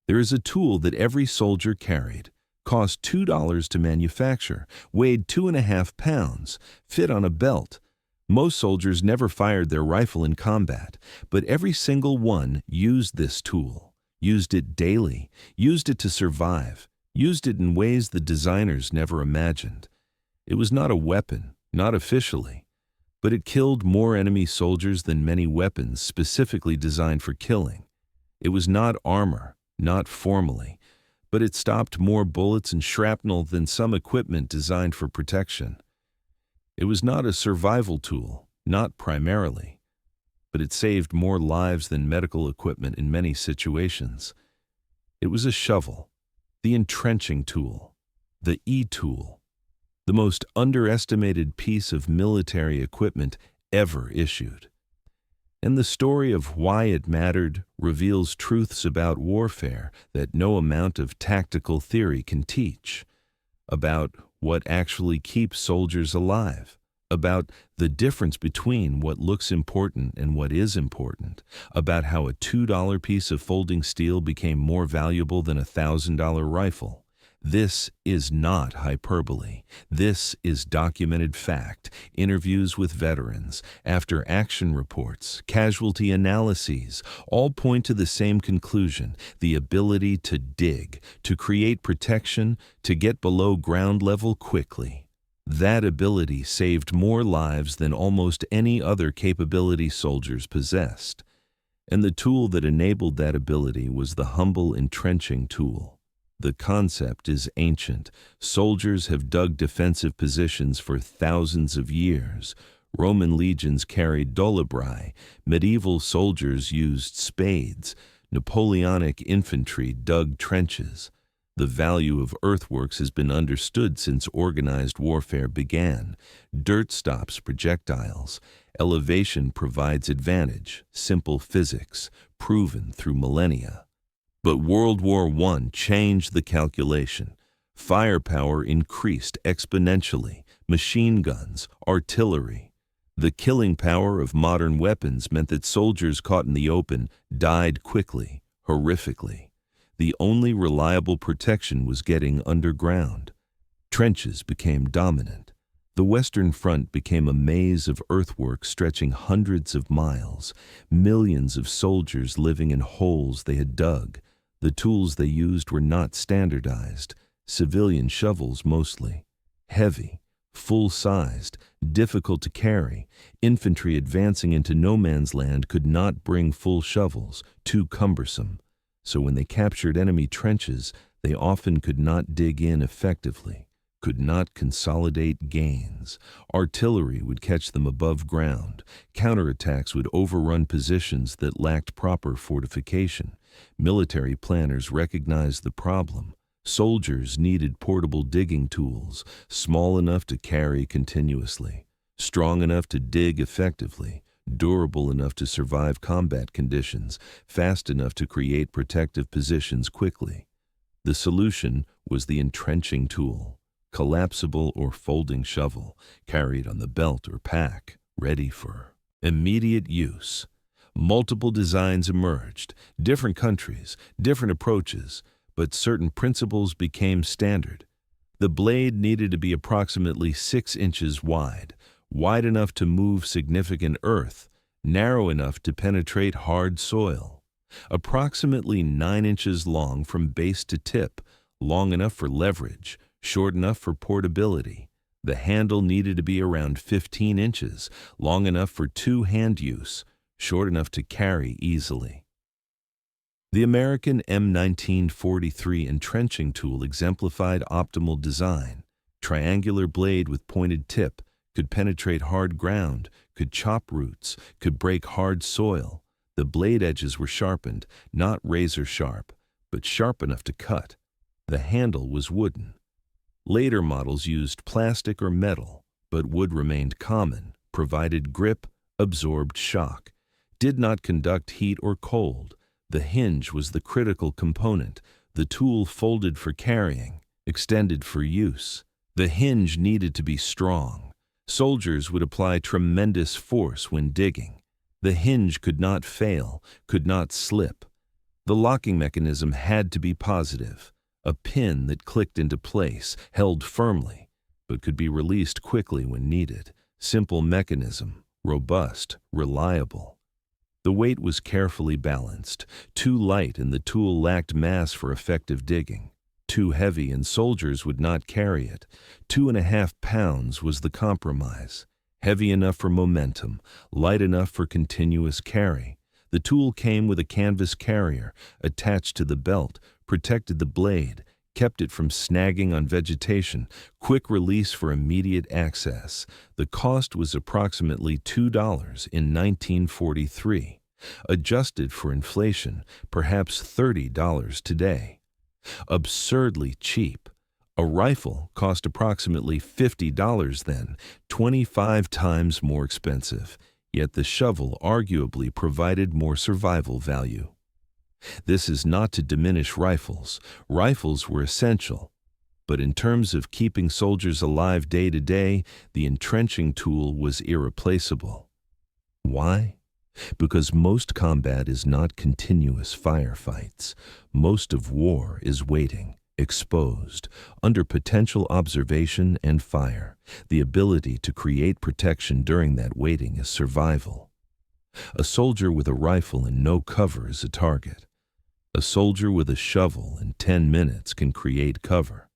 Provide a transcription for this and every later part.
There is a tool that every soldier carried, cost $2 to manufacture, weighed 2.5 pounds, fit on a belt. Most soldiers never fired their rifle in combat, but every single one used this tool, used it daily, used it to survive, used it in ways the designers never imagined. It was not a weapon, not officially, but it killed more enemy soldiers than many weapons specifically designed for killing. It was not armor, not formally, but it stopped more bullets and shrapnel than some equipment designed for protection. It was not a survival tool, not primarily, but it saved more lives than medical equipment in many situations. It was a shovel, the entrenching tool, the E-tool, the most underestimated piece of military equipment ever issued. And the story of why it mattered reveals truths about warfare that no amount of tactical theory can teach, about what actually keeps soldiers alive, about the difference between what looks important and what is important, about how a $2 piece of folding steel became more valuable than a $1,000 rifle. This is not hyperbole. This is documented fact, interviews with veterans, after-action reports, casualty analyses, all point to the same conclusion: the ability to dig, to create protection, to get below ground level quickly. That ability saved more lives than almost any other capability soldiers possessed. And the tool that enabled that ability was the humble entrenching tool. The concept is ancient. Soldiers have dug defensive positions for thousands of years. Roman legions carried WWII. Medieval soldiers used spades. Napoleonic infantry dug trenches. The value of earthworks has been understood since organized warfare began. Dirt stops projectiles. Elevation provides advantage. Simple physics, proven through millennia. But World War I changed the calculation. Firepower increased exponentially. Machine guns, artillery. The killing power of modern weapons meant that soldiers caught in the open died quickly, horrifically. The only reliable protection was getting underground. Trenches became dominant. The Western Front became a maze of earthwork stretching hundreds of miles, millions of soldiers living in holes they had dug. The tools they used were not standardized, civilian shovels mostly. Heavy, full-sized, difficult to carry. Infantry advancing into no man's land could not bring full shovels, too cumbersome. So when they captured enemy trenches, they often could not dig in effectively, could not consolidate gains. Artillery would catch them above ground. Counterattacks would overrun positions that lacked proper fortification. Military planners recognized the problem. Soldiers needed portable digging tools, small enough to carry continuously, strong enough to dig effectively, durable enough to survive combat conditions, fast enough to create protective positions quickly. The solution was the entrenching tool, collapsible or folding shovel, carried on the belt or pack, ready for immediate use. Multiple designs emerged, different countries, different approaches, but certain principles became standard. The blade needed to be approximately 6 inches wide enough to move significant earth, narrow enough to penetrate hard soil. Approximately 9 inches long from base to tip, long enough for leverage, short enough for portability. The handle needed to be around 15 inches, long enough for two-hand use, short enough to carry easily. The American M1943 entrenching tool exemplified optimal design. Triangular blade with pointed tip, could penetrate hard ground, could chop roots, could break hard soil. The blade edges were sharpened, not razor sharp, but sharp enough to cut. The handle was wooden. Later models used plastic or metal, but wood remained common, provided grip, absorbed shock, did not conduct heat or cold. The hinge was the critical component. The tool folded for carrying, extended for use. The hinge needed to be strong. Soldiers would apply tremendous force when digging. The hinge could not fail, could not slip. The locking mechanism had to be positive, a pin that clicked into place, held firmly, but could be released quickly when needed. Simple mechanism, robust, reliable. The weight was carefully balanced, too light and the tool lacked mass for effective digging. Too heavy and soldiers would not carry it. 2.5 pounds was the compromise. Heavy enough for momentum, light enough for continuous carry. The tool came with a canvas carrier attached to the belt, protected the blade, kept it from snagging on vegetation, quick release for immediate access. The cost was approximately $2 in 1943. Adjusted for inflation, perhaps $30 today. Absurdly cheap. A rifle cost approximately $50 then, 25 times more expensive, yet the shovel arguably provided more survival value. This is not to diminish rifles. Rifles were essential. But in terms of keeping soldiers alive day to day, the entrenching tool was irreplaceable. Why? Because most combat is not continuous firefights. Most of war is waiting, exposed, under potential observation and fire. The ability to create protection during that waiting is survival. A soldier with a rifle and no cover is a target. A soldier with a shovel in 10 minutes can create cover.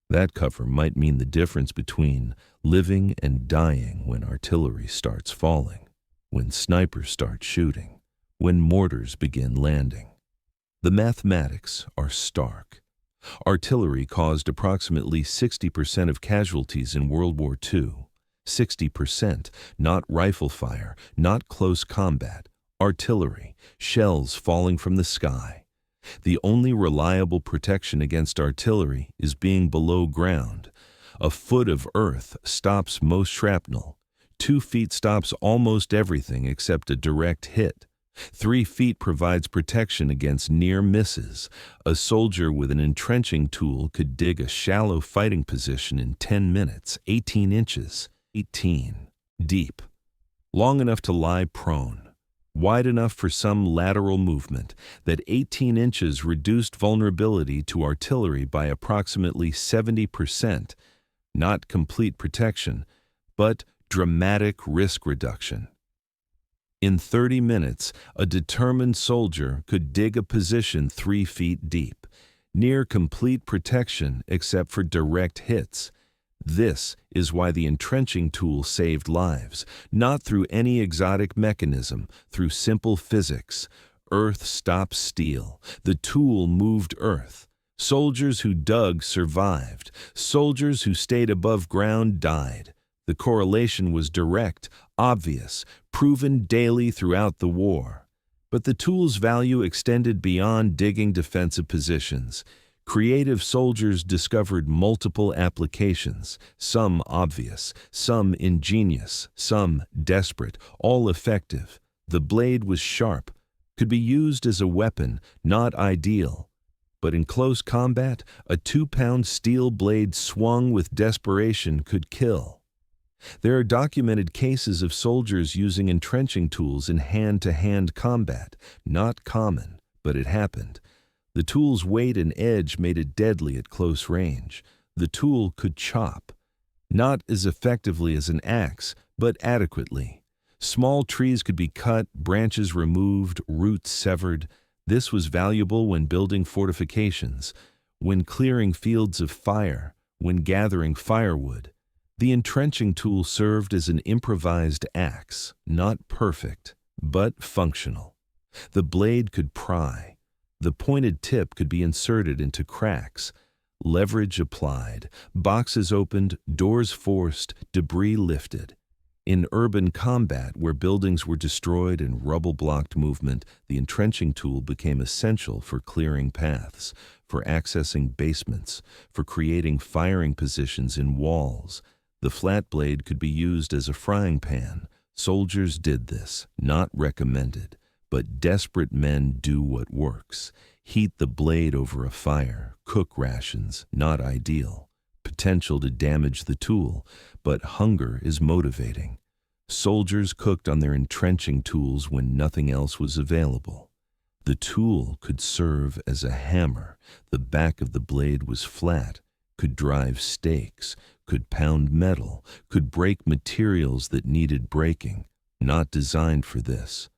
That cover might mean the difference between living and dying when artillery starts falling, when snipers start shooting, when mortars begin landing. The mathematics are stark. Artillery caused approximately 60% of casualties in World War II. 60%, not rifle fire, not close combat. Artillery, shells falling from the sky. The only reliable protection against artillery is being below ground. A foot of earth stops most shrapnel. 2 feet stops almost everything except a direct hit. 3 feet provides protection against near misses. A soldier with an entrenching tool could dig a shallow fighting position in 10 minutes, 18 inches, 18 deep, long enough to lie prone, wide enough for some lateral movement. That 18 inches reduced vulnerability to artillery by approximately 70%, not complete protection, but dramatic risk reduction. In 30 minutes, a determined soldier could dig a position 3 feet deep, near complete protection except for direct hits. This is why the entrenching tool saved lives, not through any exotic mechanism, through simple physics. Earth stops steel. The tool moved earth. Soldiers who dug survived. Soldiers who stayed above ground died. The correlation was direct, obvious, proven daily throughout the war. But the tool's value extended beyond digging defensive positions. Creative soldiers discovered multiple applications, some obvious, some ingenious, some desperate, all effective. The blade was sharp, could be used as a weapon, not ideal. But in close combat, a 2-pound steel blade swung with desperation could kill. There are documented cases of soldiers using entrenching tools in hand-to-hand combat. Not common, but it happened. The tool's weight and edge made it deadly at close range. The tool could chop, not as effectively as an axe, but adequately. Small trees could be cut, branches removed, roots severed. This was valuable when building fortifications, when clearing fields of fire, when gathering firewood. The entrenching tool served as an improvised axe, not perfect, but functional. The blade could pry. The pointed tip could be inserted into cracks. Leverage applied, boxes opened, doors forced, debris lifted. In urban combat, where buildings were destroyed and rubble blocked movement, the entrenching tool became essential for clearing paths, for accessing basements, for creating firing positions in walls. The flat blade could be used as a frying pan. Soldiers did this, not recommended. But desperate men do what works. Heat the blade over a fire, cook rations, not ideal. Potential to damage the tool, but hunger is motivating. Soldiers cooked on their entrenching tools when nothing else was available. The tool could serve as a hammer. The back of the blade was flat, could drive stakes, could pound metal, could break materials that needed breaking. Not designed for this,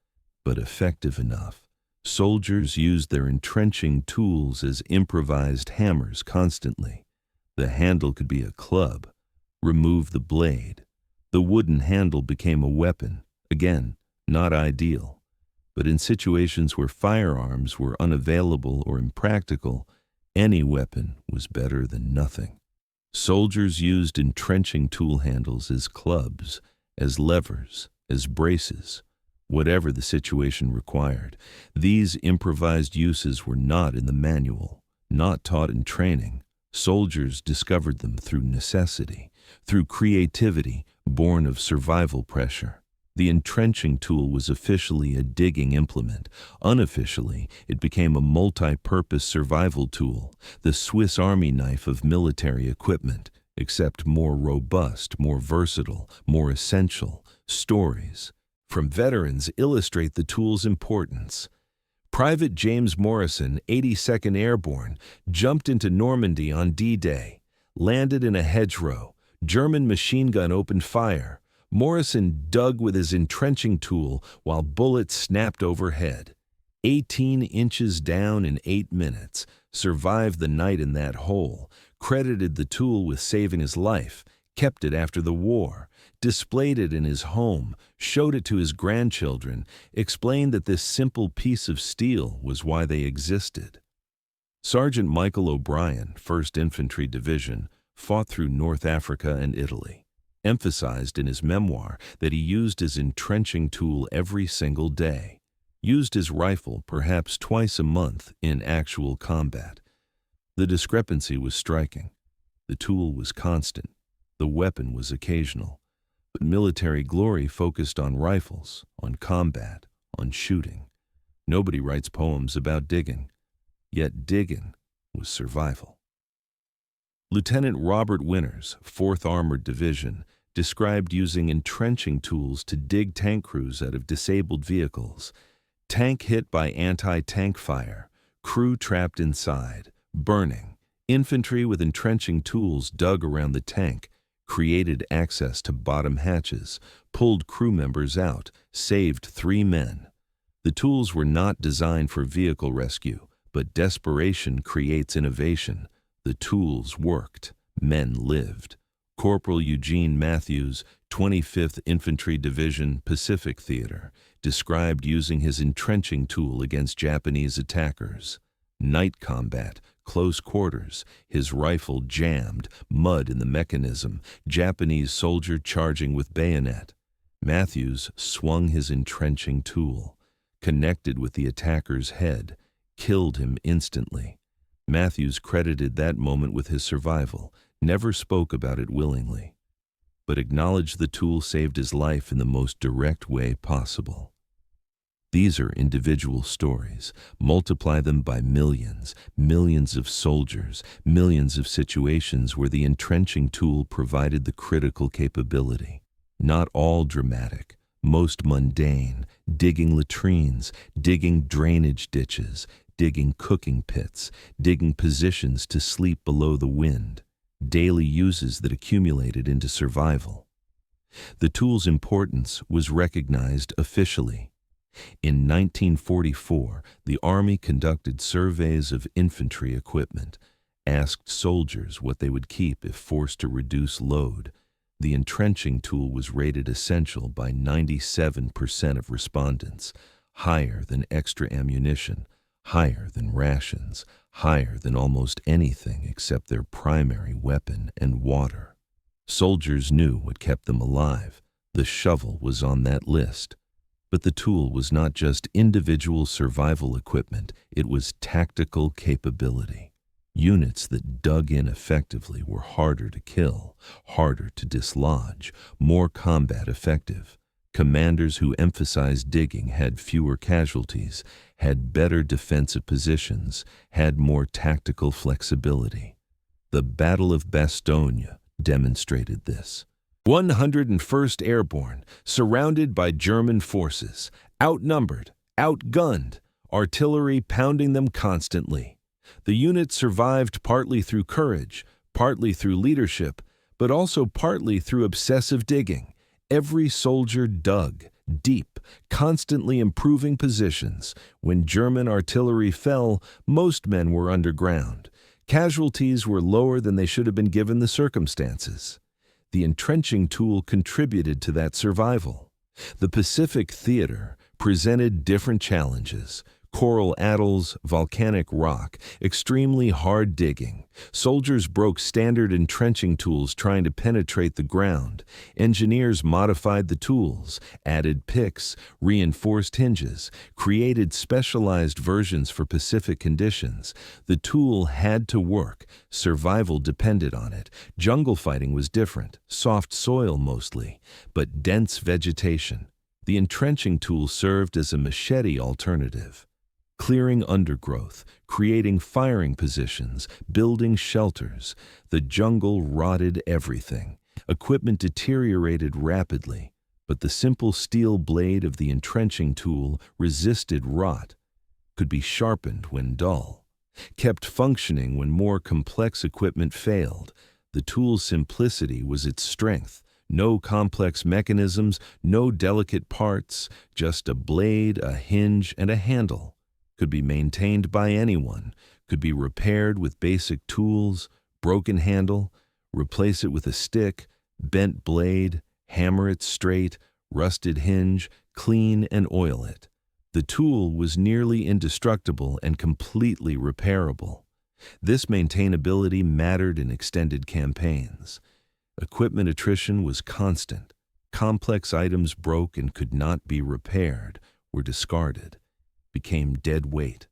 but effective enough. Soldiers used their entrenching tools as improvised hammers constantly. The handle could be a club. Remove the blade. The wooden handle became a weapon. Again, not ideal. But in situations where firearms were unavailable or impractical, any weapon was better than nothing. Soldiers used entrenching tool handles as clubs, as levers, as braces, whatever the situation required. These improvised uses were not in the manual, not taught in training. Soldiers discovered them through necessity, through creativity born of survival pressure. The entrenching tool was officially a digging implement. Unofficially, it became a multi-purpose survival tool, the Swiss Army knife of military equipment, except more robust, more versatile, more essential. Stories from veterans illustrate the tool's importance. Private James Morrison, 82nd Airborne, jumped into Normandy on D-Day, landed in a hedgerow. German machine gun opened fire. Morrison dug with his entrenching tool while bullets snapped overhead. 18 inches down in 8 minutes, survived the night in that hole, credited the tool with saving his life, kept it after the war, displayed it in his home, showed it to his grandchildren, explained that this simple piece of steel was why they existed. Sergeant Michael O'Brien, 1st Infantry Division, fought through North Africa and Italy, emphasized in his memoir that he used his entrenching tool every single day, used his rifle perhaps twice a month in actual combat. The discrepancy was striking. The tool was constant. The weapon was occasional. But military glory focused on rifles, on combat, on shooting. Nobody writes poems about digging. Yet digging was survival. Lieutenant Robert Winters, 4th Armored Division, described using entrenching tools to dig tank crews out of disabled vehicles. Tank hit by anti-tank fire, crew trapped inside, burning. Infantry with entrenching tools dug around the tank, created access to bottom hatches, pulled crew members out, saved 3 men. The tools were not designed for vehicle rescue, but desperation creates innovation. The tools worked. Men lived. Corporal Eugene Matthews, 25th Infantry Division, Pacific Theater, described using his entrenching tool against Japanese attackers. Night combat, close quarters, his rifle jammed, mud in the mechanism, Japanese soldier charging with bayonet. Matthews swung his entrenching tool, connected with the attacker's head, killed him instantly. Matthews credited that moment with his survival, never spoke about it willingly, but acknowledged the tool saved his life in the most direct way possible. These are individual stories. Multiply them by millions, millions of soldiers, millions of situations where the entrenching tool provided the critical capability. Not all dramatic, most mundane, digging latrines, digging drainage ditches, digging cooking pits, digging positions to sleep below the wind, daily uses that accumulated into survival. The tool's importance was recognized officially. In 1944, the Army conducted surveys of infantry equipment, asked soldiers what they would keep if forced to reduce load. The entrenching tool was rated essential by 97% of respondents, higher than extra ammunition, higher than rations, higher than almost anything except their primary weapon and water. Soldiers knew what kept them alive. The shovel was on that list. But the tool was not just individual survival equipment, it was tactical capability. Units that dug in effectively were harder to kill, harder to dislodge, more combat effective. Commanders who emphasized digging had fewer casualties, had better defensive positions, had more tactical flexibility. The Battle of Bastogne demonstrated this. 101st Airborne, surrounded by German forces, outnumbered, outgunned, artillery pounding them constantly. The unit survived partly through courage, partly through leadership, but also partly through obsessive digging. Every soldier dug deep, constantly improving positions. When German artillery fell, most men were underground. Casualties were lower than they should have been given the circumstances. The entrenching tool contributed to that survival. The Pacific Theater presented different challenges: coral atolls, volcanic rock, extremely hard digging. Soldiers broke standard entrenching tools trying to penetrate the ground. Engineers modified the tools, added picks, reinforced hinges, created specialized versions for Pacific conditions. The tool had to work. Survival depended on it. Jungle fighting was different, soft soil mostly, but dense vegetation. The entrenching tool served as a machete alternative. Clearing undergrowth, creating firing positions, building shelters. The jungle rotted everything. Equipment deteriorated rapidly, but the simple steel blade of the entrenching tool resisted rot, could be sharpened when dull, kept functioning when more complex equipment failed. The tool's simplicity was its strength. No complex mechanisms, no delicate parts, just a blade, a hinge, and a handle. Could be maintained by anyone, could be repaired with basic tools, broken handle, replace it with a stick, bent blade, hammer it straight, rusted hinge, clean and oil it. The tool was nearly indestructible and completely repairable. This maintainability mattered in extended campaigns. Equipment attrition was constant. Complex items broke and could not be repaired, were discarded, became dead weight.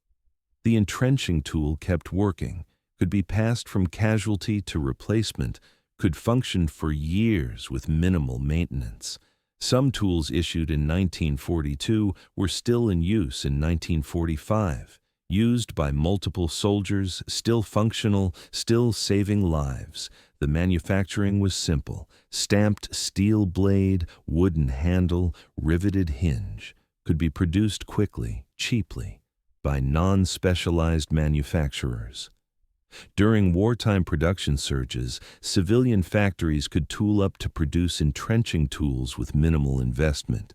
The entrenching tool kept working, could be passed from casualty to replacement, could function for years with minimal maintenance. Some tools issued in 1942 were still in use in 1945, used by multiple soldiers, still functional, still saving lives. The manufacturing was simple: stamped steel blade, wooden handle, riveted hinge. Could be produced quickly, cheaply, by non-specialized manufacturers. During wartime production surges, civilian factories could tool up to produce entrenching tools with minimal investment.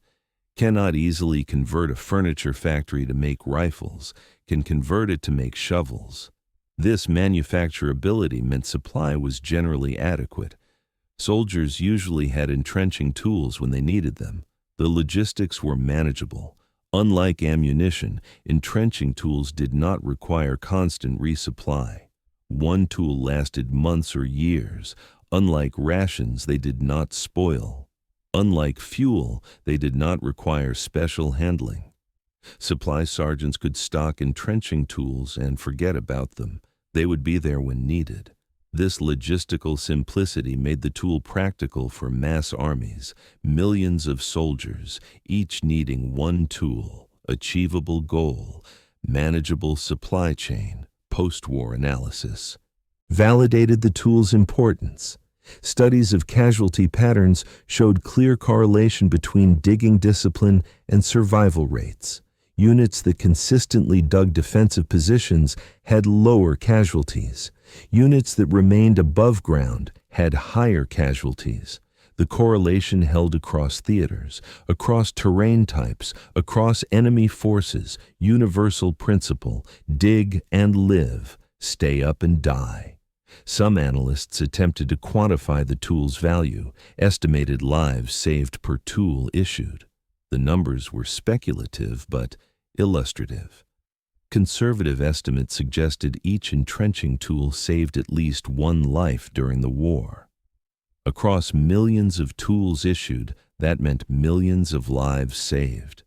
Cannot easily convert a furniture factory to make rifles, can convert it to make shovels. This manufacturability meant supply was generally adequate. Soldiers usually had entrenching tools when they needed them. The logistics were manageable. Unlike ammunition, entrenching tools did not require constant resupply. One tool lasted months or years. Unlike rations, they did not spoil. Unlike fuel, they did not require special handling. Supply sergeants could stock entrenching tools and forget about them. They would be there when needed. This logistical simplicity made the tool practical for mass armies, millions of soldiers, each needing one tool, achievable goal, manageable supply chain, post-war analysis. Validated the tool's importance. Studies of casualty patterns showed clear correlation between digging discipline and survival rates. Units that consistently dug defensive positions had lower casualties. Units that remained above ground had higher casualties. The correlation held across theaters, across terrain types, across enemy forces. Universal principle: dig and live, stay up and die. Some analysts attempted to quantify the tool's value, estimated lives saved per tool issued. The numbers were speculative but illustrative. Conservative estimates suggested each entrenching tool saved at least one life during the war. Across millions of tools issued, that meant millions of lives saved.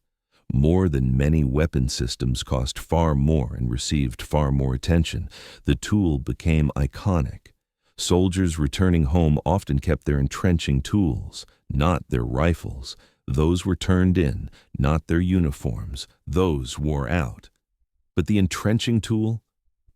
More than many weapon systems cost far more and received far more attention. The tool became iconic. Soldiers returning home often kept their entrenching tools, not their rifles. Those were turned in, not their uniforms. Those wore out. But the entrenching tool?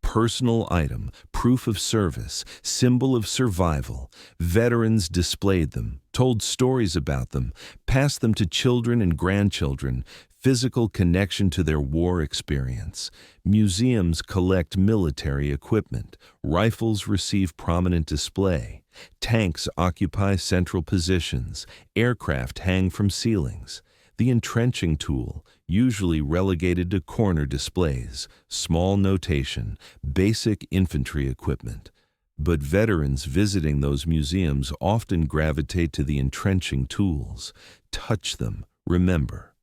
Personal item, proof of service, symbol of survival. Veterans displayed them, told stories about them, passed them to children and grandchildren. physical connection to their war experience. Museums collect military equipment. Rifles receive prominent display. Tanks occupy central positions. Aircraft hang from ceilings. The entrenching tool, usually relegated to corner displays, small notation, basic infantry equipment. But veterans visiting those museums often gravitate to the entrenching tools. Touch them, remember.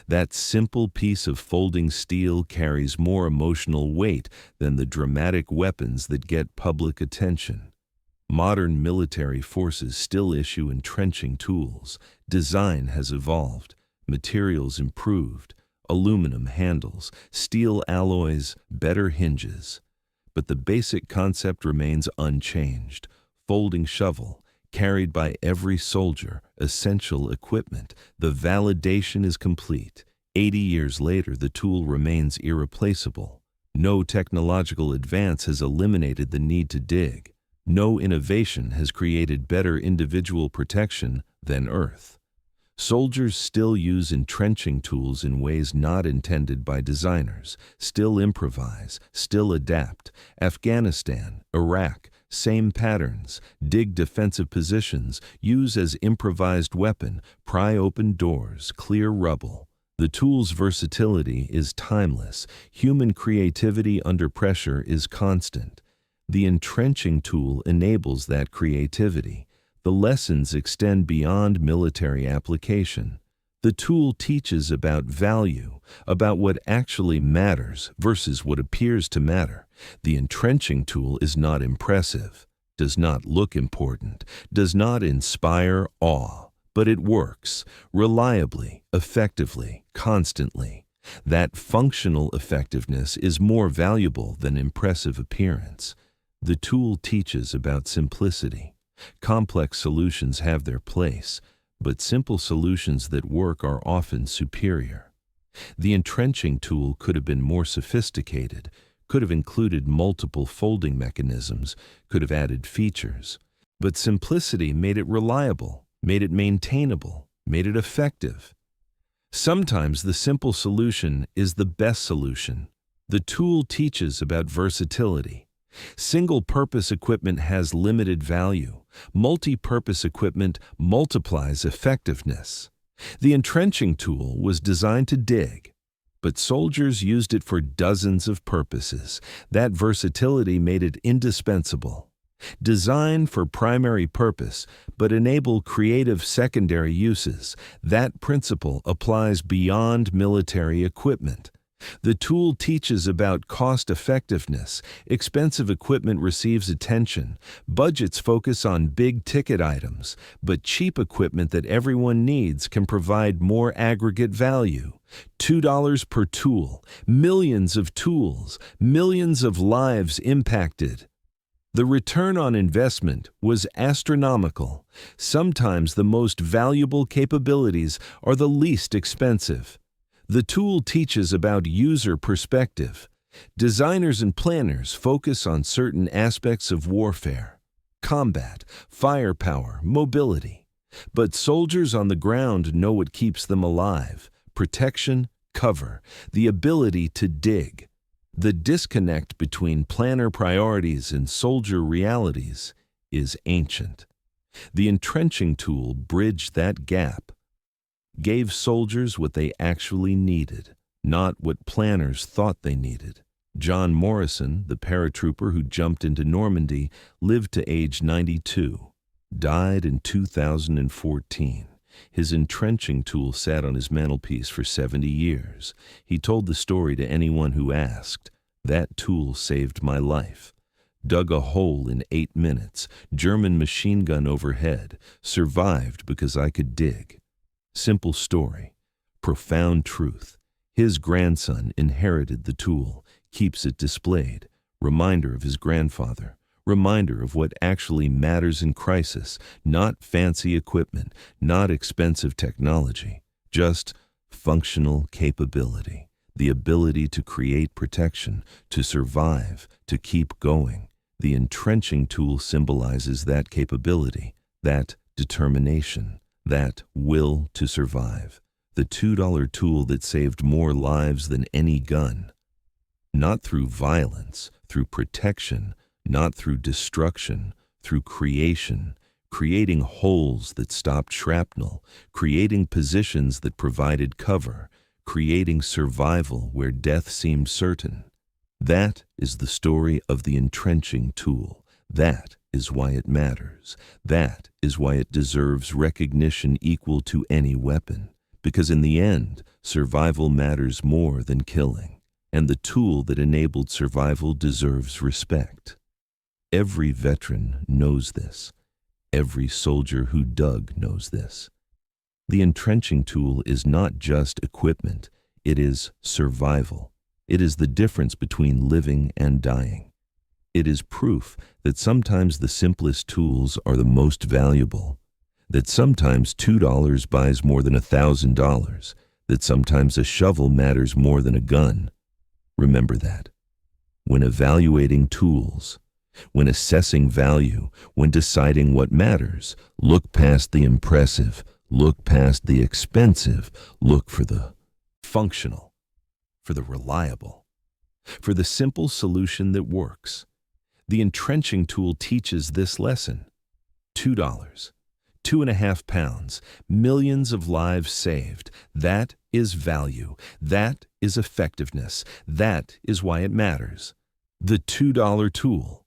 That simple piece of folding steel carries more emotional weight than the dramatic weapons that get public attention. Modern military forces still issue entrenching tools. Design has evolved, materials improved, aluminum handles, steel alloys, better hinges. But the basic concept remains unchanged. Folding shovel, carried by every soldier, essential equipment. The validation is complete. 80 years later, the tool remains irreplaceable. No technological advance has eliminated the need to dig. No innovation has created better individual protection than earth. Soldiers still use entrenching tools in ways not intended by designers, still improvise, still adapt. Afghanistan, Iraq, same patterns, dig defensive positions, use as improvised weapon, pry open doors, clear rubble. The tool's versatility is timeless. Human creativity under pressure is constant. The entrenching tool enables that creativity. The lessons extend beyond military application. The tool teaches about value, about what actually matters versus what appears to matter. The entrenching tool is not impressive, does not look important, does not inspire awe, but it works reliably, effectively, constantly. That functional effectiveness is more valuable than impressive appearance. The tool teaches about simplicity. Complex solutions have their place, but simple solutions that work are often superior. The entrenching tool could have been more sophisticated, could have included multiple folding mechanisms, could have added features. But simplicity made it reliable, made it maintainable, made it effective. Sometimes the simple solution is the best solution. The tool teaches about versatility. Single-purpose equipment has limited value. Multi-purpose equipment multiplies effectiveness. The entrenching tool was designed to dig, but soldiers used it for dozens of purposes. That versatility made it indispensable. Designed for primary purpose, but enable creative secondary uses. That principle applies beyond military equipment. The tool teaches about cost-effectiveness. Expensive equipment receives attention. Budgets focus on big-ticket items, but cheap equipment that everyone needs can provide more aggregate value. $2 per tool, millions of tools, millions of lives impacted. The return on investment was astronomical. Sometimes the most valuable capabilities are the least expensive. The tool teaches about user perspective. Designers and planners focus on certain aspects of warfare: combat, firepower, mobility. But soldiers on the ground know what keeps them alive: protection, cover, the ability to dig. The disconnect between planner priorities and soldier realities is ancient. The entrenching tool bridged that gap, gave soldiers what they actually needed, not what planners thought they needed. John Morrison, the paratrooper who jumped into Normandy, lived to age 92, died in 2014. His entrenching tool sat on his mantelpiece for 70 years. He told the story to anyone who asked. That tool saved my life. Dug a hole in 8 minutes, German machine gun overhead, survived because I could dig. Simple story, profound truth. His grandson inherited the tool, keeps it displayed. Reminder of his grandfather. Reminder of what actually matters in crisis. Not fancy equipment, not expensive technology. Just functional capability. The ability to create protection, to survive, to keep going. The entrenching tool symbolizes that capability, that determination, that will to survive. the $2 tool that saved more lives than any gun. Not through violence, through protection, not through destruction, through creation, creating holes that stopped shrapnel, creating positions that provided cover, creating survival where death seemed certain. That is the story of the entrenching tool. That is why it matters. That is why it deserves recognition equal to any weapon. Because in the end, survival matters more than killing. And the tool that enabled survival deserves respect. Every veteran knows this. Every soldier who dug knows this. The entrenching tool is not just equipment, it is survival. It is the difference between living and dying. It is proof that sometimes the simplest tools are the most valuable, that sometimes $2 buys more than $1,000, that sometimes a shovel matters more than a gun. Remember that. When evaluating tools, when assessing value, when deciding what matters, look past the impressive, look past the expensive, look for the functional, for the reliable, for the simple solution that works. The entrenching tool teaches this lesson. $2, 2.5 pounds, millions of lives saved. That is value. That is effectiveness. That is why it matters. The $2 tool.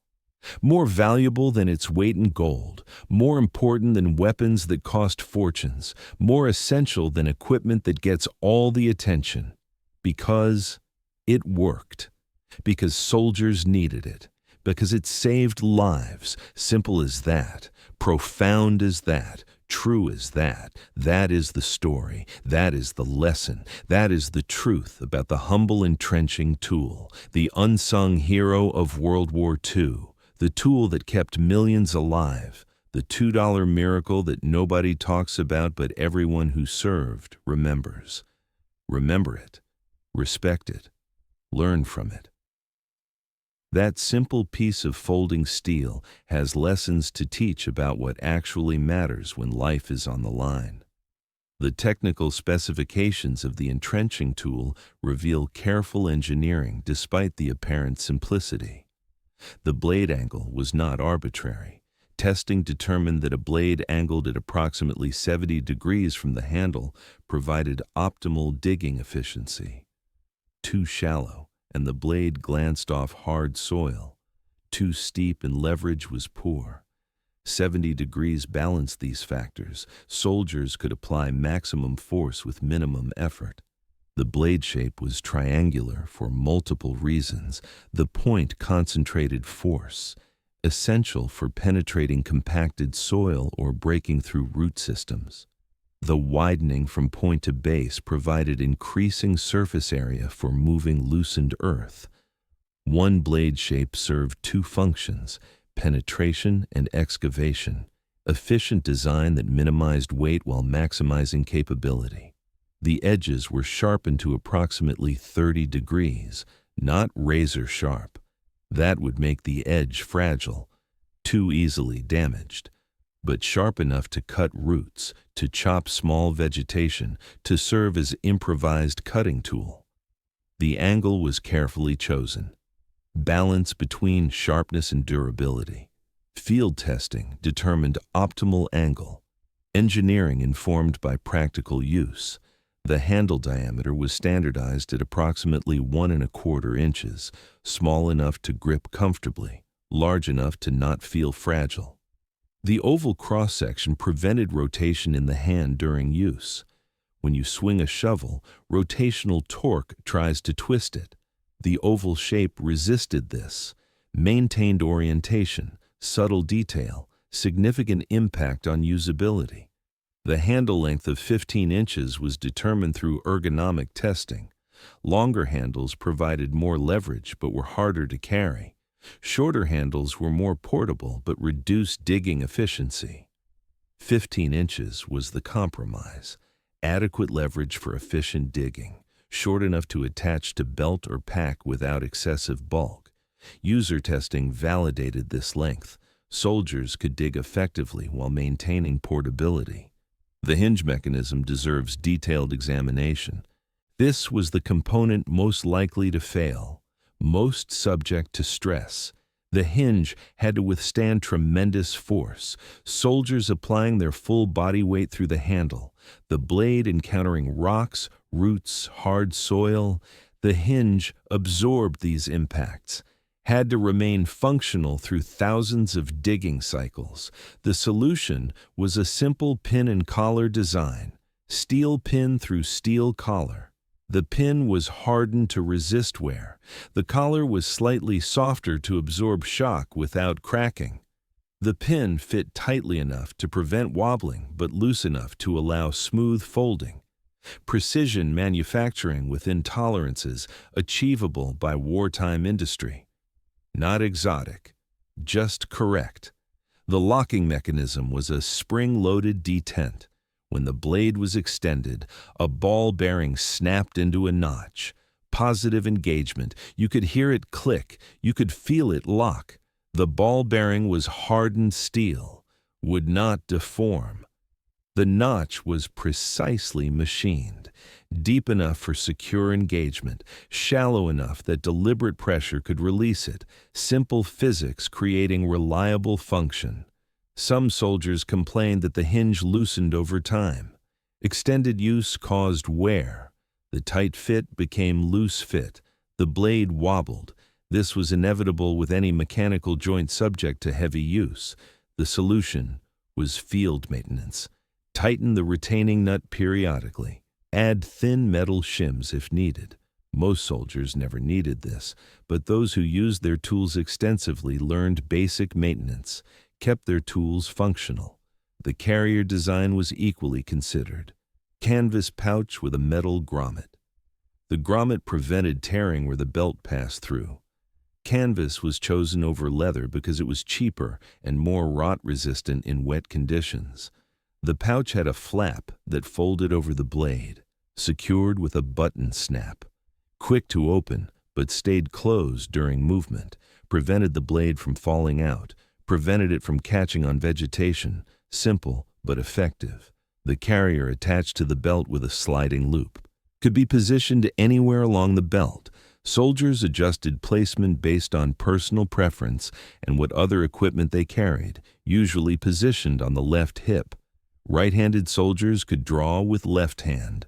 More valuable than its weight in gold, more important than weapons that cost fortunes, more essential than equipment that gets all the attention. Because it worked. Because soldiers needed it. Because it saved lives. Simple as that. Profound as that. True as that. That is the story. That is the lesson. That is the truth about the humble entrenching tool, the unsung hero of World War II, the tool that kept millions alive, the $2 miracle that nobody talks about but everyone who served remembers. Remember it. Respect it. Learn from it. That simple piece of folding steel has lessons to teach about what actually matters when life is on the line. The technical specifications of the entrenching tool reveal careful engineering despite the apparent simplicity. The blade angle was not arbitrary. Testing determined that a blade angled at approximately 70 degrees from the handle provided optimal digging efficiency. Too shallow, and the blade glanced off hard soil. Too steep and leverage was poor. 70 degrees balanced these factors. Soldiers could apply maximum force with minimum effort. The blade shape was triangular for multiple reasons. The point concentrated force, essential for penetrating compacted soil or breaking through root systems. The widening from point to base provided increasing surface area for moving loosened earth. One blade shape served two functions, penetration and excavation, efficient design that minimized weight while maximizing capability. The edges were sharpened to approximately 30 degrees, not razor sharp. That would make the edge fragile, too easily damaged, but sharp enough to cut roots, to chop small vegetation, to serve as improvised cutting tool. The angle was carefully chosen. Balance between sharpness and durability. Field testing determined optimal angle. Engineering informed by practical use. The handle diameter was standardized at approximately 1¼ inches, small enough to grip comfortably, large enough to not feel fragile. The oval cross-section prevented rotation in the hand during use. When you swing a shovel, rotational torque tries to twist it. The oval shape resisted this, maintained orientation, subtle detail, significant impact on usability. The handle length of 15 inches was determined through ergonomic testing. Longer handles provided more leverage but were harder to carry. Shorter handles were more portable but reduced digging efficiency. 15 inches was the compromise. Adequate leverage for efficient digging, short enough to attach to belt or pack without excessive bulk. User testing validated this length. Soldiers could dig effectively while maintaining portability. The hinge mechanism deserves detailed examination. This was the component most likely to fail, most subject to stress. The hinge had to withstand tremendous force, soldiers applying their full body weight through the handle, the blade encountering rocks, roots, hard soil. The hinge absorbed these impacts, had to remain functional through thousands of digging cycles. The solution was a simple pin and collar design, steel pin through steel collar. The pin was hardened to resist wear. The collar was slightly softer to absorb shock without cracking. The pin fit tightly enough to prevent wobbling but loose enough to allow smooth folding. Precision manufacturing within tolerances achievable by wartime industry. Not exotic, just correct. The locking mechanism was a spring-loaded detent. When the blade was extended, a ball bearing snapped into a notch. Positive engagement. You could hear it click. You could feel it lock. The ball bearing was hardened steel, would not deform. The notch was precisely machined, deep enough for secure engagement, shallow enough that deliberate pressure could release it, simple physics creating reliable function. Some soldiers complained that the hinge loosened over time. Extended use caused wear. The tight fit became loose fit. The blade wobbled. This was inevitable with any mechanical joint subject to heavy use. The solution was field maintenance. Tighten the retaining nut periodically. Add thin metal shims if needed. Most soldiers never needed this, but those who used their tools extensively learned basic maintenance, kept their tools functional. The carrier design was equally considered. Canvas pouch with a metal grommet. The grommet prevented tearing where the belt passed through. Canvas was chosen over leather because it was cheaper and more rot-resistant in wet conditions. The pouch had a flap that folded over the blade, secured with a button snap. Quick to open, but stayed closed during movement, prevented the blade from falling out, prevented it from catching on vegetation. Simple but effective. The carrier attached to the belt with a sliding loop. Could be positioned anywhere along the belt. Soldiers adjusted placement based on personal preference and what other equipment they carried, usually positioned on the left hip. Right-handed soldiers could draw with left hand.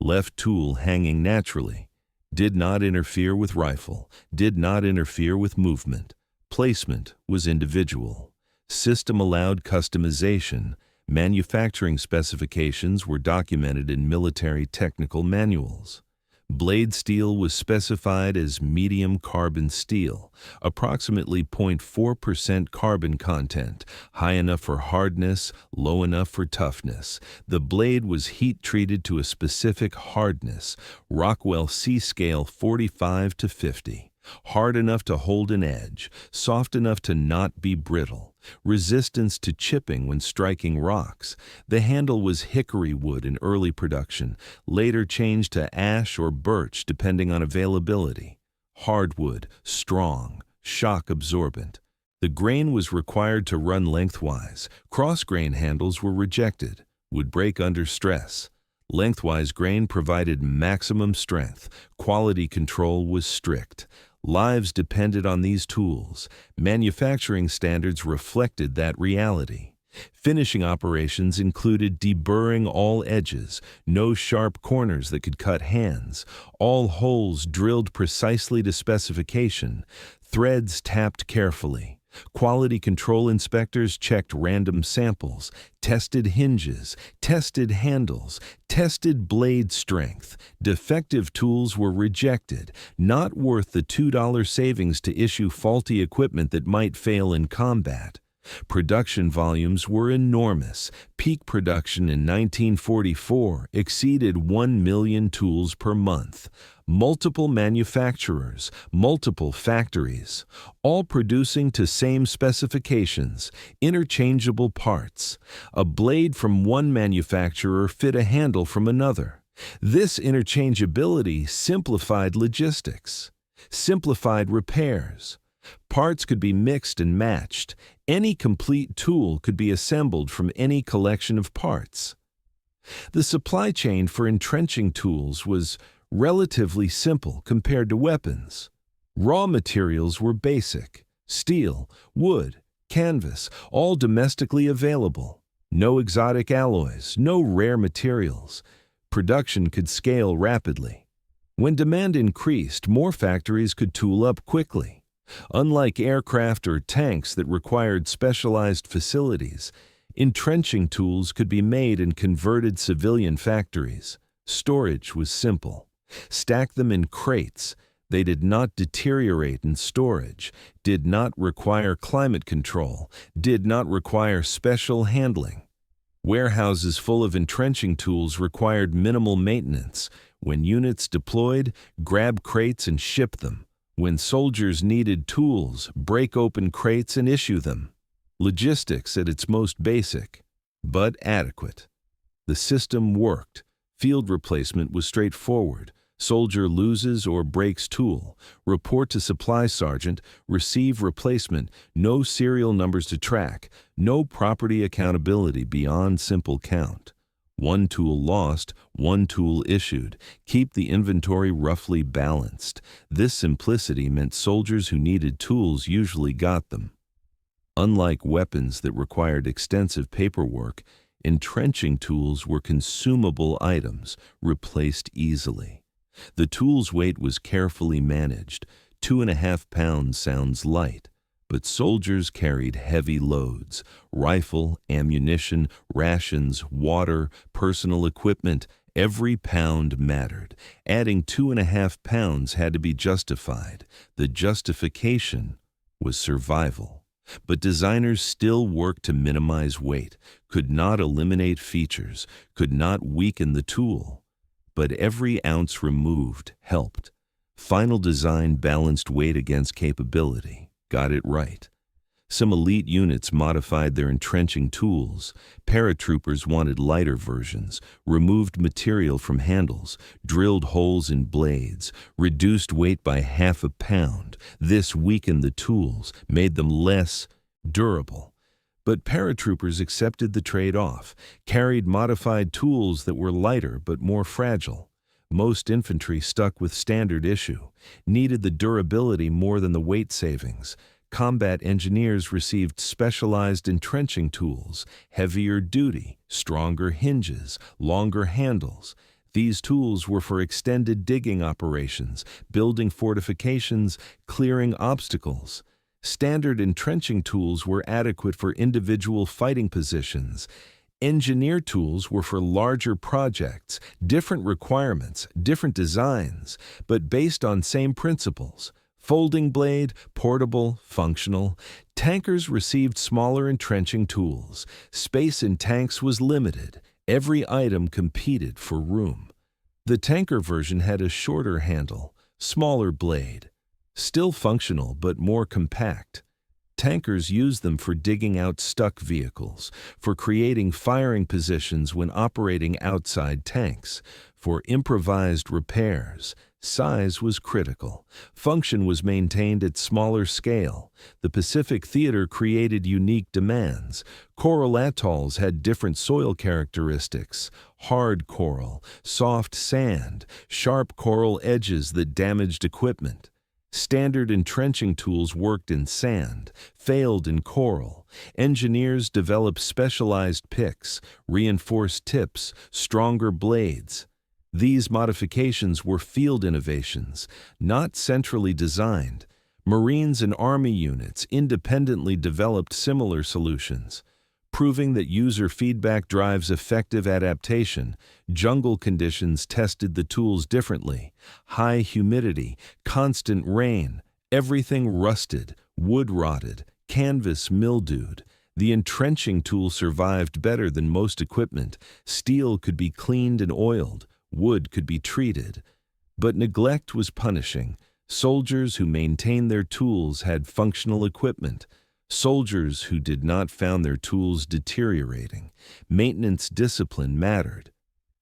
Left tool hanging naturally. Did not interfere with rifle. Did not interfere with movement. Placement was individual. System allowed customization. Manufacturing specifications were documented in military technical manuals. Blade steel was specified as medium carbon steel, approximately 0.4% carbon content, high enough for hardness, low enough for toughness. The blade was heat treated to a specific hardness, Rockwell C-scale 45 to 50. Hard enough to hold an edge, soft enough to not be brittle, resistance to chipping when striking rocks. The handle was hickory wood in early production, later changed to ash or birch depending on availability. Hardwood, strong, shock absorbent. The grain was required to run lengthwise. Cross-grain handles were rejected, would break under stress. Lengthwise grain provided maximum strength. Quality control was strict. Lives depended on these tools. Manufacturing standards reflected that reality. Finishing operations included deburring all edges, no sharp corners that could cut hands, all holes drilled precisely to specification, threads tapped carefully. Quality control inspectors checked random samples, tested hinges, tested handles, tested blade strength. Defective tools were rejected, not worth the $2 savings to issue faulty equipment that might fail in combat. Production volumes were enormous. Peak production in 1944 exceeded 1 million tools per month. Multiple manufacturers, multiple factories, all producing to same specifications, interchangeable parts. A blade from one manufacturer fit a handle from another. This interchangeability simplified logistics, simplified repairs. Parts could be mixed and matched. Any complete tool could be assembled from any collection of parts. The supply chain for entrenching tools was relatively simple compared to weapons. Raw materials were basic: steel, wood, canvas, all domestically available. No exotic alloys, no rare materials. Production could scale rapidly. When demand increased, more factories could tool up quickly. Unlike aircraft or tanks that required specialized facilities, entrenching tools could be made in converted civilian factories. Storage was simple. Stack them in crates. They did not deteriorate in storage, did not require climate control, did not require special handling. Warehouses full of entrenching tools required minimal maintenance. When units deployed, grab crates and ship them. When soldiers needed tools, break open crates and issue them. Logistics at its most basic, but adequate. The system worked. Field replacement was straightforward. Soldier loses or breaks tool. Report to supply sergeant. Receive replacement. No serial numbers to track. No property accountability beyond simple count. One tool lost, one tool issued. Keep the inventory roughly balanced. This simplicity meant soldiers who needed tools usually got them. Unlike weapons that required extensive paperwork, entrenching tools were consumable items, replaced easily. The tool's weight was carefully managed. 2.5 pounds sounds light, but soldiers carried heavy loads: rifle, ammunition, rations, water, personal equipment. Every pound mattered. Adding 2.5 pounds had to be justified. The justification was survival. But designers still worked to minimize weight, could not eliminate features, could not weaken the tool. But every ounce removed helped. Final design balanced weight against capability, got it right. Some elite units modified their entrenching tools. Paratroopers wanted lighter versions, removed material from handles, drilled holes in blades, reduced weight by 0.5 pound. This weakened the tools, made them less durable. But paratroopers accepted the trade-off, carried modified tools that were lighter but more fragile. Most infantry stuck with standard issue, needed the durability more than the weight savings. Combat engineers received specialized entrenching tools, heavier duty, stronger hinges, longer handles. These tools were for extended digging operations, building fortifications, clearing obstacles. Standard entrenching tools were adequate for individual fighting positions. Engineer tools were for larger projects, different requirements, different designs, but based on same principles. Folding blade, portable, functional. Tankers received smaller entrenching tools. Space in tanks was limited. Every item competed for room. The tanker version had a shorter handle, smaller blade. Still functional, but more compact. Tankers used them for digging out stuck vehicles, for creating firing positions when operating outside tanks, for improvised repairs. Size was critical. Function was maintained at smaller scale. The Pacific Theater created unique demands. Coral atolls had different soil characteristics: hard coral, soft sand, sharp coral edges that damaged equipment. Standard entrenching tools worked in sand, failed in coral. Engineers developed specialized picks, reinforced tips, stronger blades. These modifications were field innovations, not centrally designed. Marines and Army units independently developed similar solutions. Proving that user feedback drives effective adaptation, jungle conditions tested the tools differently. High humidity, constant rain, everything rusted, wood rotted, canvas mildewed. The entrenching tool survived better than most equipment. Steel could be cleaned and oiled. Wood could be treated. But neglect was punishing. Soldiers who maintained their tools had functional equipment. Soldiers who did not found their tools deteriorating. Maintenance discipline mattered.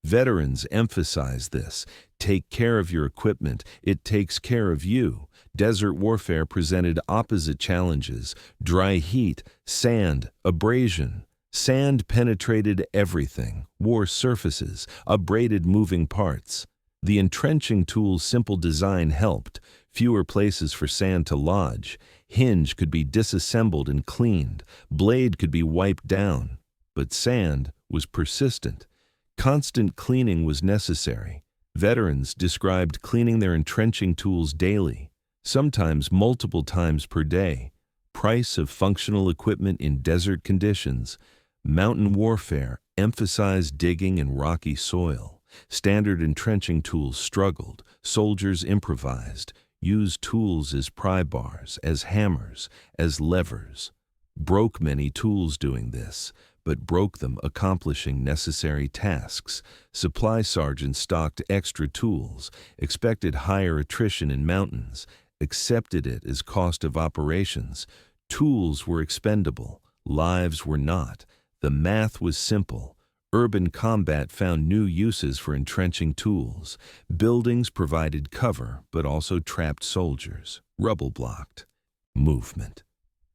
Veterans emphasized this. Take care of your equipment. It takes care of you. Desert warfare presented opposite challenges: dry heat, sand, abrasion. Sand penetrated everything, wore surfaces, abraded moving parts. The entrenching tool's simple design helped. Fewer places for sand to lodge. Hinge could be disassembled and cleaned. Blade could be wiped down. But sand was persistent. Constant cleaning was necessary. Veterans described cleaning their entrenching tools daily, sometimes multiple times per day. Price of functional equipment in desert conditions. Mountain warfare emphasized digging in rocky soil. Standard entrenching tools struggled. Soldiers improvised, used tools as pry bars, as hammers, as levers. Broke many tools doing this, but broke them accomplishing necessary tasks. Supply sergeants stocked extra tools, expected higher attrition in mountains, accepted it as cost of operations. Tools were expendable, lives were not. The math was simple. Urban combat found new uses for entrenching tools. Buildings provided cover, but also trapped soldiers. Rubble blocked movement.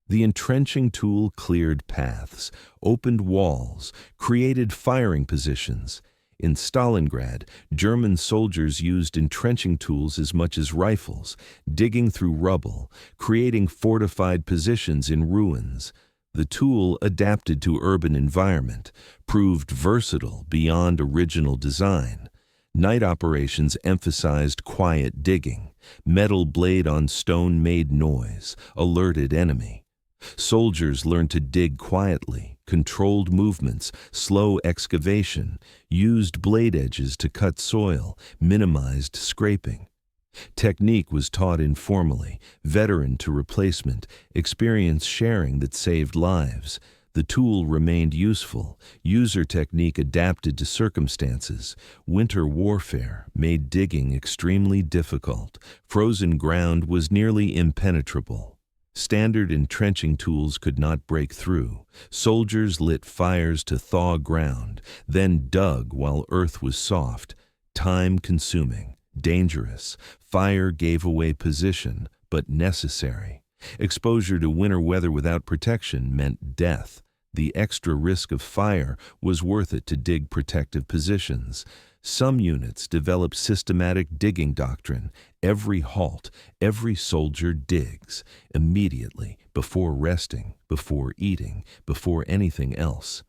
The entrenching tool cleared paths, opened walls, created firing positions. In Stalingrad, German soldiers used entrenching tools as much as rifles, digging through rubble, creating fortified positions in ruins. The tool adapted to urban environment, proved versatile beyond original design. Night operations emphasized quiet digging. Metal blade on stone made noise, alerted enemy. Soldiers learned to dig quietly, controlled movements, slow excavation, used blade edges to cut soil, minimized scraping. Technique was taught informally, veteran to replacement, experience sharing that saved lives. The tool remained useful, user technique adapted to circumstances. Winter warfare made digging extremely difficult. Frozen ground was nearly impenetrable. Standard entrenching tools could not break through. Soldiers lit fires to thaw ground, then dug while earth was soft. Time-consuming, dangerous. Fire gave away position, but necessary. Exposure to winter weather without protection meant death. The extra risk of fire was worth it to dig protective positions. Some units developed systematic digging doctrine. Every halt, every soldier digs, immediately, before resting, before eating, before anything else.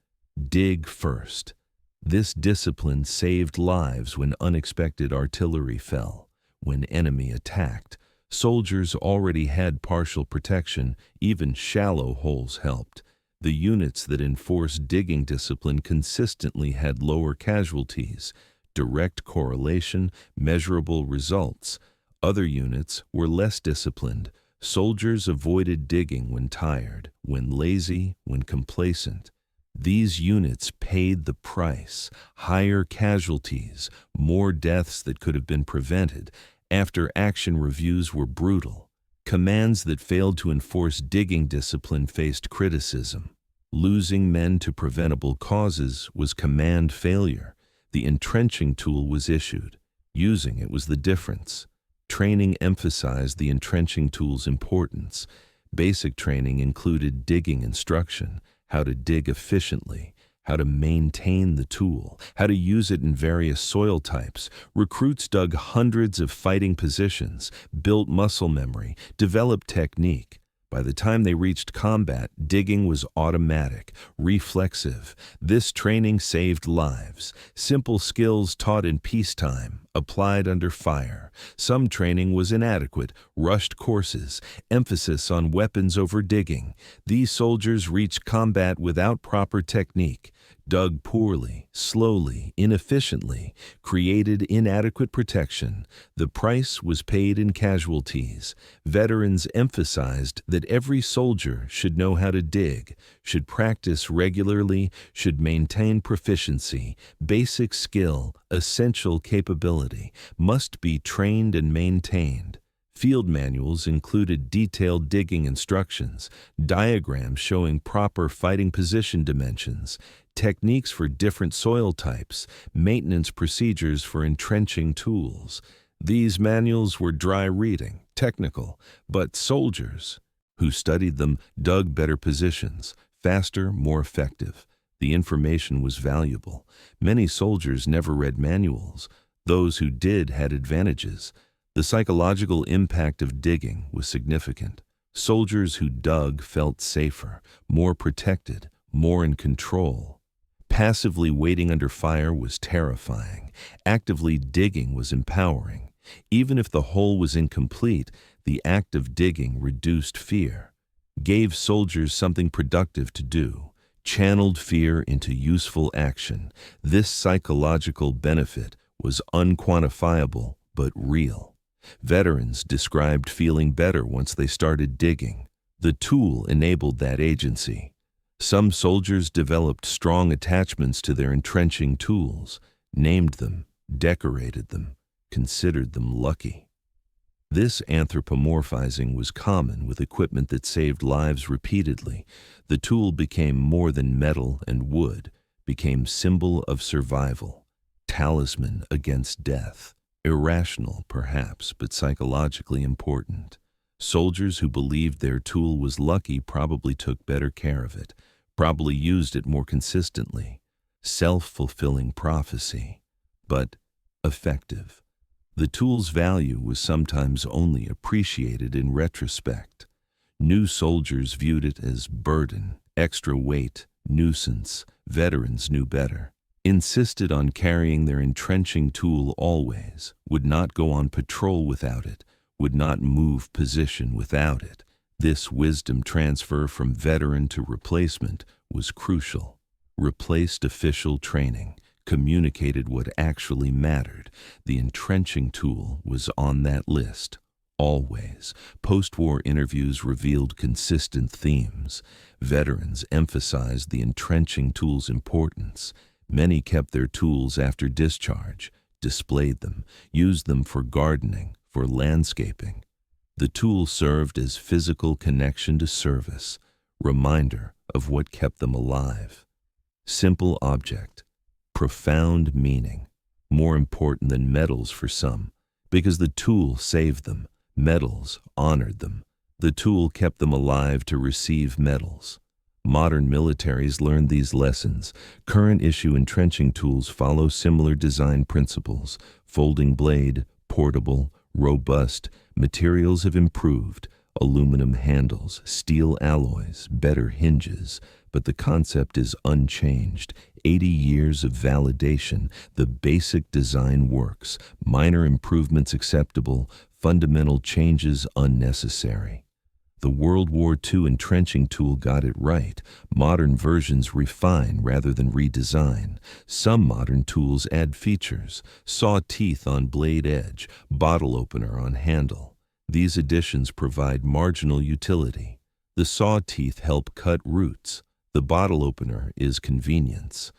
Dig first. This discipline saved lives when unexpected artillery fell, when enemy attacked. Soldiers already had partial protection, even shallow holes helped. The units that enforced digging discipline consistently had lower casualties. Direct correlation, measurable results. Other units were less disciplined. Soldiers avoided digging when tired, when lazy, when complacent. These units paid the price, higher casualties, more deaths that could have been prevented. After-action reviews were brutal. Commands that failed to enforce digging discipline faced criticism. Losing men to preventable causes was command failure. The entrenching tool was issued. Using it was the difference. Training emphasized the entrenching tool's importance. Basic training included digging instruction, how to dig efficiently, how to maintain the tool, how to use it in various soil types. Recruits dug hundreds of fighting positions, built muscle memory, developed technique. By the time they reached combat, digging was automatic, reflexive. This training saved lives. Simple skills taught in peacetime, applied under fire. Some training was inadequate, rushed courses, emphasis on weapons over digging. These soldiers reached combat without proper technique, dug poorly, slowly, inefficiently, created inadequate protection. The price was paid in casualties. Veterans emphasized that every soldier should know how to dig, should practice regularly, should maintain proficiency. Basic skill, essential capability, must be trained and maintained. Field manuals included detailed digging instructions, diagrams showing proper fighting position dimensions, techniques for different soil types, maintenance procedures for entrenching tools. These manuals were dry reading, technical, but soldiers who studied them dug better positions, faster, more effective. The information was valuable. Many soldiers never read manuals. Those who did had advantages. The psychological impact of digging was significant. Soldiers who dug felt safer, more protected, more in control. Passively waiting under fire was terrifying. Actively digging was empowering. Even if the hole was incomplete, the act of digging reduced fear, gave soldiers something productive to do, channeled fear into useful action. This psychological benefit was unquantifiable but real. Veterans described feeling better once they started digging. The tool enabled that agency. Some soldiers developed strong attachments to their entrenching tools, named them, decorated them, considered them lucky. This anthropomorphizing was common with equipment that saved lives repeatedly. The tool became more than metal and wood, became symbol of survival, talisman against death. Irrational, perhaps, but psychologically important. Soldiers who believed their tool was lucky probably took better care of it, probably used it more consistently. Self-fulfilling prophecy, but effective. The tool's value was sometimes only appreciated in retrospect. New soldiers viewed it as burden, extra weight, nuisance. Veterans knew better. Insisted on carrying their entrenching tool always, would not go on patrol without it, would not move position without it. This wisdom transfer from veteran to replacement was crucial. Replaced official training, communicated what actually mattered. The entrenching tool was on that list, always. Post-war interviews revealed consistent themes. Veterans emphasized the entrenching tool's importance. Many kept their tools after discharge, displayed them, used them for gardening, for landscaping. The tool served as physical connection to service, reminder of what kept them alive. Simple object, profound meaning, more important than medals for some, because the tool saved them, medals honored them. The tool kept them alive to receive medals. Modern militaries learned these lessons. Current issue entrenching tools follow similar design principles. Folding blade, portable, robust. Materials have improved. Aluminum handles, steel alloys, better hinges. But the concept is unchanged. 80 years of validation. The basic design works. Minor improvements acceptable. Fundamental changes unnecessary. The World War II entrenching tool got it right. Modern versions refine rather than redesign. Some modern tools add features. Saw teeth on blade edge, bottle opener on handle. These additions provide marginal utility. The saw teeth help cut roots. The bottle opener is convenience.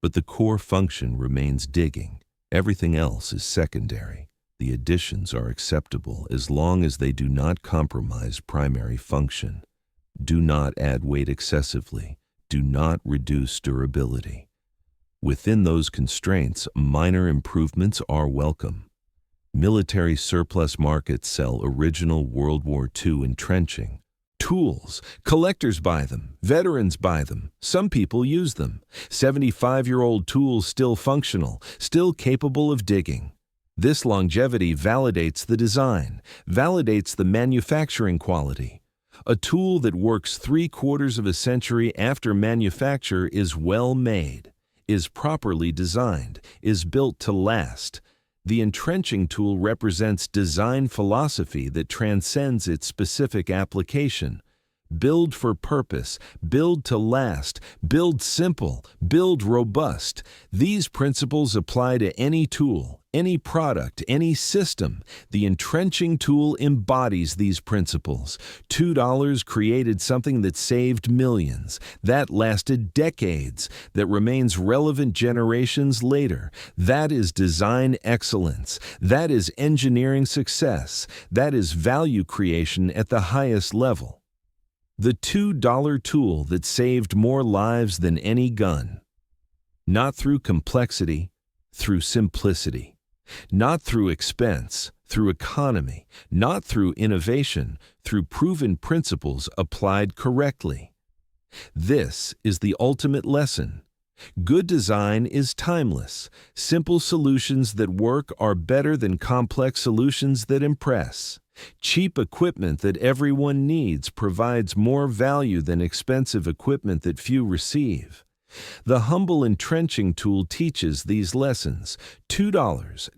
But the core function remains digging. Everything else is secondary. The additions are acceptable as long as they do not compromise primary function. Do not add weight excessively. Do not reduce durability. Within those constraints, minor improvements are welcome. Military surplus markets sell original World War II entrenching tools. Collectors buy them. Veterans buy them. Some people use them. 75-year-old tools still functional, still capable of digging. This longevity validates the design, validates the manufacturing quality. A tool that works 3/4 of a century after manufacture is well made, is properly designed, is built to last. The entrenching tool represents design philosophy that transcends its specific application. Build for purpose, build to last, build simple, build robust. These principles apply to any tool, any product, any system. The entrenching tool embodies these principles. $2 created something that saved millions, that lasted decades, that remains relevant generations later. That is design excellence. That is engineering success. That is value creation at the highest level. The $2 tool that saved more lives than any gun. Not through complexity, through simplicity. Not through expense, through economy. Not through innovation, through proven principles applied correctly. This is the ultimate lesson. Good design is timeless. Simple solutions that work are better than complex solutions that impress. Cheap equipment that everyone needs provides more value than expensive equipment that few receive. The humble entrenching tool teaches these lessons. $2,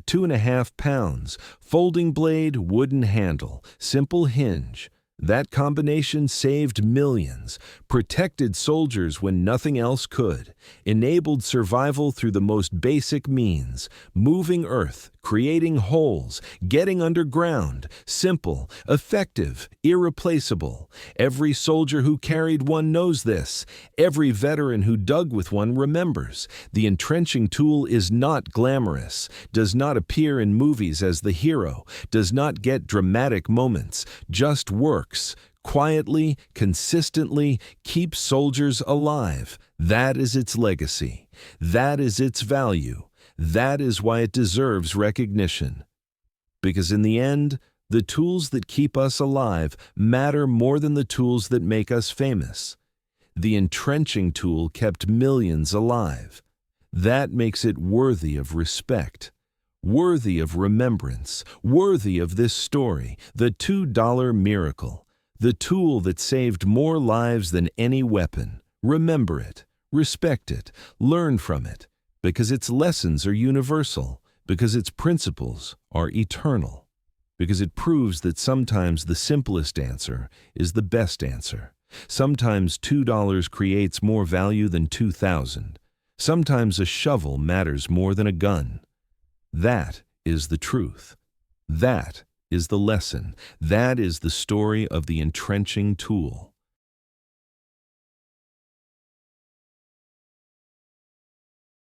2.5 pounds, folding blade, wooden handle, simple hinge. That combination saved millions, protected soldiers when nothing else could, enabled survival through the most basic means, moving earth, creating holes, getting underground, simple, effective, irreplaceable. Every soldier who carried one knows this. Every veteran who dug with one remembers. The entrenching tool is not glamorous, does not appear in movies as the hero, does not get dramatic moments, just works. Quietly, consistently, keeps soldiers alive. That is its legacy. That is its value. That is why it deserves recognition. Because in the end, the tools that keep us alive matter more than the tools that make us famous. The entrenching tool kept millions alive. That makes it worthy of respect, worthy of remembrance, worthy of this story, the $2 miracle, the tool that saved more lives than any weapon. Remember it, respect it, learn from it, because its lessons are universal, because its principles are eternal, because it proves that sometimes the simplest answer is the best answer. Sometimes $2 creates more value than 2,000. Sometimes a shovel matters more than a gun. That is the truth. That is the lesson. That is the story of the entrenching tool.